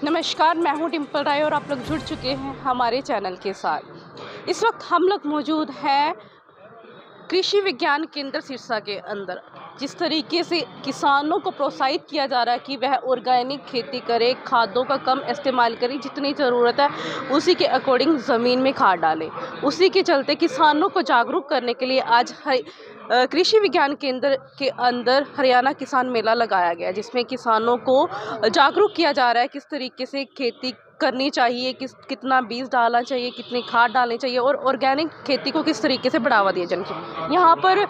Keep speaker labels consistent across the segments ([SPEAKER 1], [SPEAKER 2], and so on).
[SPEAKER 1] नमस्कार, मैं हूं डिम्पल राय और आप लोग जुड़ चुके हैं हमारे चैनल के साथ। इस वक्त हम लोग मौजूद हैं कृषि विज्ञान केंद्र सिरसा के अंदर। जिस तरीके से किसानों को प्रोत्साहित किया जा रहा है कि वह ऑर्गेनिक खेती करे, खादों का कम इस्तेमाल करें, जितनी ज़रूरत है उसी के अकॉर्डिंग ज़मीन में खाद डालें। उसी के चलते किसानों को जागरूक करने के लिए आज कृषि विज्ञान केंद्र के अंदर हरियाणा किसान मेला लगाया गया, जिसमें किसानों को जागरूक किया जा रहा है किस तरीके से खेती करनी चाहिए, कितना बीज डालना चाहिए, कितनी खाद डालनी चाहिए और ऑर्गेनिक खेती को किस तरीके से बढ़ावा दिया जाए। यहाँ पर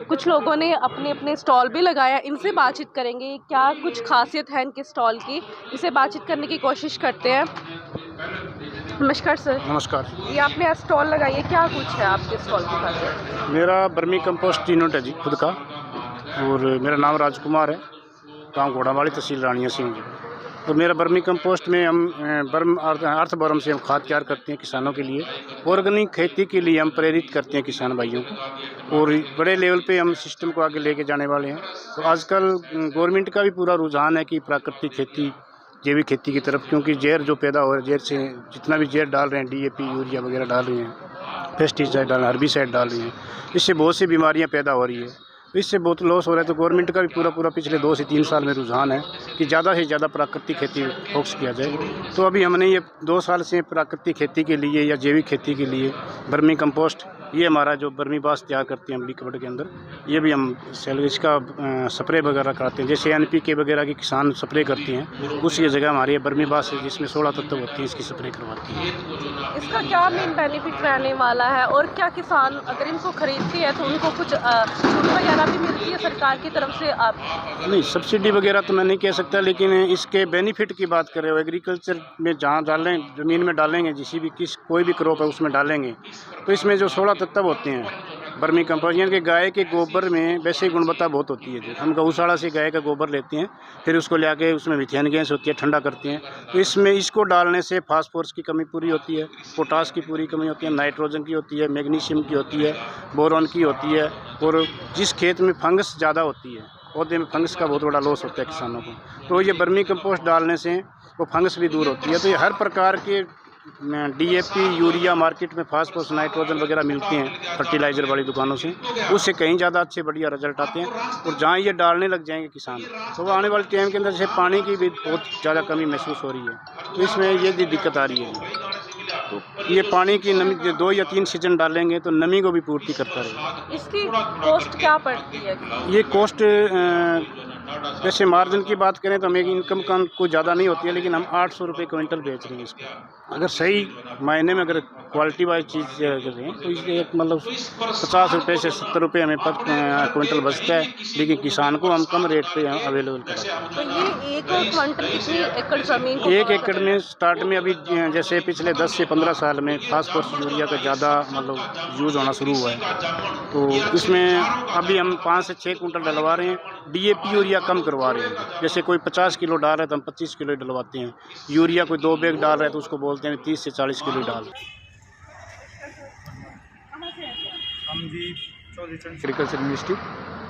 [SPEAKER 1] कुछ लोगों ने अपने अपने स्टॉल भी लगाया। इनसे बातचीत करेंगे क्या कुछ खासियत है इनके स्टॉल की, इसे बातचीत करने की कोशिश करते हैं। नमस्कार सर।
[SPEAKER 2] नमस्कार।
[SPEAKER 1] ये आपने आज स्टॉल लगाई है, क्या कुछ है आपके स्टॉल की खासियत?
[SPEAKER 2] मेरा वर्मी कंपोस्ट यूनिट है जी खुद का, और मेरा नाम राजकुमार है, गाँव घोड़ावाली, तहसील रानिया सिंह जी। और मेरा वर्मी कंपोस्ट में हम अर्थवर्म से हम खाद तैयार करते हैं किसानों के लिए। ऑर्गेनिक खेती के लिए हम प्रेरित करते हैं किसान भाइयों को, और बड़े लेवल पे हम सिस्टम को आगे लेके जाने वाले हैं। तो आजकल गवर्नमेंट का भी पूरा रुझान है कि प्राकृतिक खेती, जैविक खेती की तरफ, क्योंकि जहर जो पैदा हो रहा है, जहर से जितना भी जहर डाल रहे हैं, DAP यूरिया वगैरह डाल रहे हैं, पेस्टिसाइड डाल रहे हैं, हर्बिसाइड डाल रहे हैं, इससे बहुत सी बीमारियां पैदा हो रही है, तो इससे बहुत लॉस हो रहा है। तो गवर्नमेंट का भी पूरा पिछले 2 से 3 साल में रुझान है कि ज़्यादा से ज़्यादा प्राकृतिक खेती फोकस किया जाए। तो अभी हमने ये 2 साल से प्राकृतिक खेती के लिए या जैविक खेती के लिए वर्मी कंपोस्ट, ये हमारा जो वर्मी बास तैयार करते हैं हम कबड़ के अंदर, ये भी हम सेल इसका स्प्रे वगैरह कराते हैं। जैसे NPK वगैरह की किसान स्प्रे करते हैं, उसी जगह हमारी वर्मी बास है जिसमें 16 तत्व होती है, इसकी स्प्रे करवाती है।
[SPEAKER 1] इसका क्या मेन बेनिफिट रहने वाला है और क्या किसान अगर इनको खरीदते हैं तो उनको कुछ छूट वगैरह भी मिलती है सरकार की तरफ से? आप
[SPEAKER 2] नहीं, सब्सिडी वगैरह तो मैं नहीं कह सकता, लेकिन इसके बेनिफिट की बात कर रहे हो, एग्रीकल्चर में जहाँ डालें, ज़मीन में डालेंगे, कोई भी क्रॉप है उसमें डालेंगे, तो इसमें जो 16 तत्व होते हैं वर्मी कंपोस्ट, यानी कि गाय के गोबर में वैसे गुणवत्ता बहुत होती है। जो हम गौशाला से गाय का गोबर लेते हैं, फिर उसको ले आके उसमें मिथेन गैस होती है, ठंडा करते हैं, तो इसमें इसको डालने से फास्फोरस की कमी पूरी होती है, पोटास की पूरी कमी होती है, नाइट्रोजन की होती है, मैग्नीशियम की होती है, बोरॉन की होती है। और जिस खेत में फंगस ज़्यादा होती है, पौधे में फंगस का बहुत बड़ा लॉस होता है किसानों को, तो ये वर्मी कंपोस्ट डालने से वो फंगस भी दूर होती है। तो ये हर प्रकार के DAP यूरिया मार्केट में फास्फोरस, नाइट्रोजन वगैरह मिलते हैं फर्टिलाइज़र वाली दुकानों से, उससे कहीं ज़्यादा अच्छे बढ़िया रिजल्ट आते हैं। और जहाँ ये डालने लग जाएंगे किसान, तो वो आने वाले टाइम के अंदर जैसे पानी की भी बहुत ज़्यादा कमी महसूस हो रही है, तो इसमें ये दिक्कत आ रही है। तो ये पानी की नमी 2 या 3 सीजन डालेंगे तो नमी को भी पूर्ति करता रहेगा।
[SPEAKER 1] इसकी कॉस्ट क्या पड़ती है?
[SPEAKER 2] ये कॉस्ट जैसे मार्जिन की बात करें तो हमें इनकम का कोई ज़्यादा नहीं होती है, लेकिन हम 800 रुपये क्विंटल बेच रहे हैं इसको। अगर सही मायने में अगर क्वालिटी वाइज चीज़ कर रहे हैं तो इसलिए मतलब 50 रुपये से 70 रुपये हमें पर क्विंटल बचता है, लेकिन किसान को हम कम रेट पे अवेलेबल कराते हैं।
[SPEAKER 1] तो ये 1 क्विंटल कितनी एकड़ ज़मीन?
[SPEAKER 2] 1 एकड़ में स्टार्ट में अभी जैसे पिछले 10 से 15 साल में फास्फोरस यूरिया का ज़्यादा मतलब यूज़ होना शुरू हुआ है, तो इसमें अभी हम 5 से 6 कुंटल डलवा रहे हैं। DAP यूरिया कम करवा रहे हैं, जैसे कोई 50 किलो डाल रहा है तो हम 25 किलो डलवाते हैं। यूरिया कोई 2 बैग डाल रहा है तो उसको बोलते हैं 30 से 40 किलो डाल।
[SPEAKER 3] हम जी एग्रीकल्चर यूनिवर्सिटी।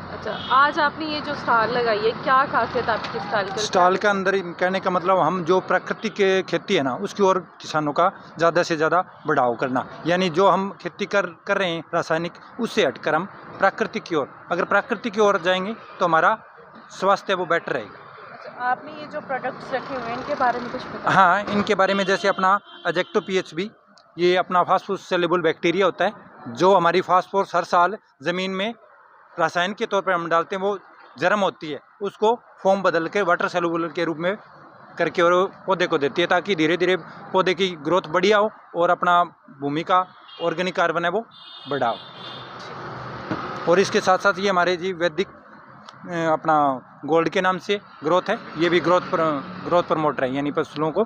[SPEAKER 1] अच्छा, आज आपने ये जो स्टॉल लगाई है, क्या खासियत आपकी
[SPEAKER 3] स्टॉल के अंदर कहने का मतलब हम जो प्राकृतिक खेती है ना, उसकी ओर किसानों का ज़्यादा से ज़्यादा बढ़ाव करना, यानी जो हम खेती कर रहे हैं रासायनिक, उससे हटकर हम प्राकृतिक की ओर, अगर प्राकृतिक की ओर जाएंगे तो हमारा स्वास्थ्य वो बेटर रहेगा।
[SPEAKER 1] अच्छा, आपने ये जो प्रोडक्ट्स रखे हुए हैं इनके बारे में कुछ बताया?
[SPEAKER 3] हाँ, इनके बारे में जैसे अपना एजेक्टो PHB, ये अपना फास्फोरस सेल्युबल बैक्टीरिया होता है, जो हमारी फास्फोरस हर साल ज़मीन में रासायन के तौर पर हम डालते हैं, वो जर्म होती है, उसको फॉर्म बदल के वाटर सेल्युबल के रूप में करके और पौधे को देती है, ताकि धीरे धीरे पौधे की ग्रोथ बढ़िया हो और अपना भूमि का ऑर्गेनिक कार्बन है वो बढ़ाओ। और इसके साथ साथ ये हमारे जी वैदिक अपना गोल्ड के नाम से ग्रोथ है, ये भी ग्रोथ प्रमोटर है, यानी फसलों को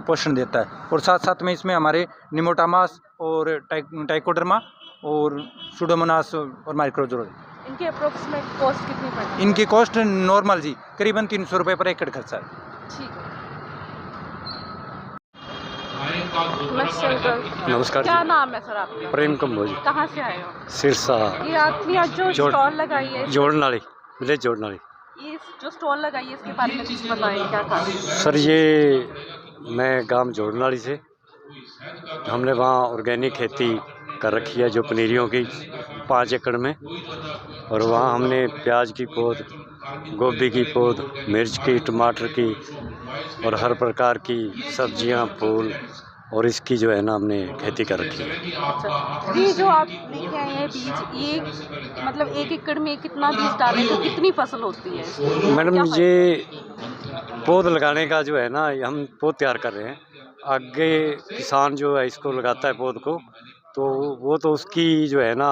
[SPEAKER 3] पोषण देता है। और साथ साथ में इसमें हमारे निमोटामास और टाइकोडर्मा और सुडोमोनास और माइक्रोजोल।
[SPEAKER 1] इनकी अप्रोक्सीमेट कॉस्ट कितनी पड़ती है?
[SPEAKER 3] इनकी कॉस्ट नॉर्मल जी करीबन 300 रुपये पर एकड़ खर्चा है।
[SPEAKER 1] ठीक है। नमस्कार
[SPEAKER 4] नमस्कार
[SPEAKER 1] क्या
[SPEAKER 4] जी,
[SPEAKER 1] नाम है सर आपका?
[SPEAKER 4] प्रेम कंबोज
[SPEAKER 1] कहाँ से आए हो?
[SPEAKER 4] सिरसा
[SPEAKER 1] ये आपने आज जो
[SPEAKER 4] जोड़-
[SPEAKER 1] स्टॉल लगाई है,
[SPEAKER 4] जोड़न वाली विलेज जोड़न वाली।
[SPEAKER 1] ये जो स्टॉल लगाई है इसके बारे में कुछ बताएं, क्या काम है?
[SPEAKER 4] सर ये मैं गांव जोड़न वाली से, हमने वहाँ ऑर्गेनिक खेती कर रखी है जो पनीरियों की 5 एकड़ में, और वहाँ हमने प्याज की पौध, गोभी की पौध, मिर्च की, टमाटर की और हर प्रकार की सब्जियाँ, फूल और इसकी जो है ना हमने खेती कर रखी है।
[SPEAKER 1] अच्छा, ये जो आप लेके आए हैं बीज, ये मतलब 1 एकड़ में कितना बीज डालें तो कितनी फसल होती है इसकी?
[SPEAKER 4] मैडम
[SPEAKER 1] क्या फायदा?
[SPEAKER 4] ये पौध लगाने का जो है ना, हम पौध तैयार कर रहे हैं, आगे किसान जो है इसको लगाता है पौध को, तो वो तो उसकी जो है ना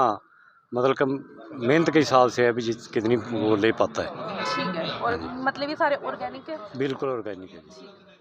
[SPEAKER 4] मतलब कम मेहनत के हिसाब से अभी कितनी वो ले पाता है।
[SPEAKER 1] ठीक है। और मतलब ये सारे ऑर्गेनिक है?
[SPEAKER 4] बिल्कुल ऑर्गेनिक है।
[SPEAKER 1] ठीक है।